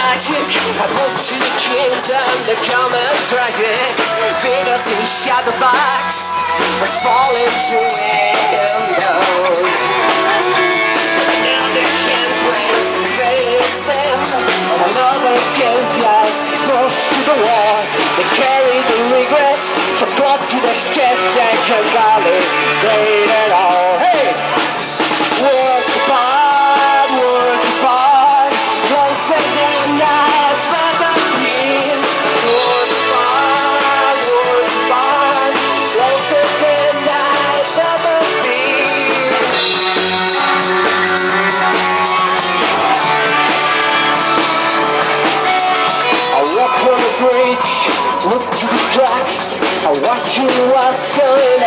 magic. I look to the kings and the common tragic. Figures in shadow box, I fall into windows. Now they can't break, face them. Another chance lies close to the wall. They carry the regrets, from blood to the stress, and can validate it all. Hey! Worlds apart, closer than I've ever been. Worlds apart, closer than I've ever been. I walk on the bridge, look to the cracks, I watch you what's going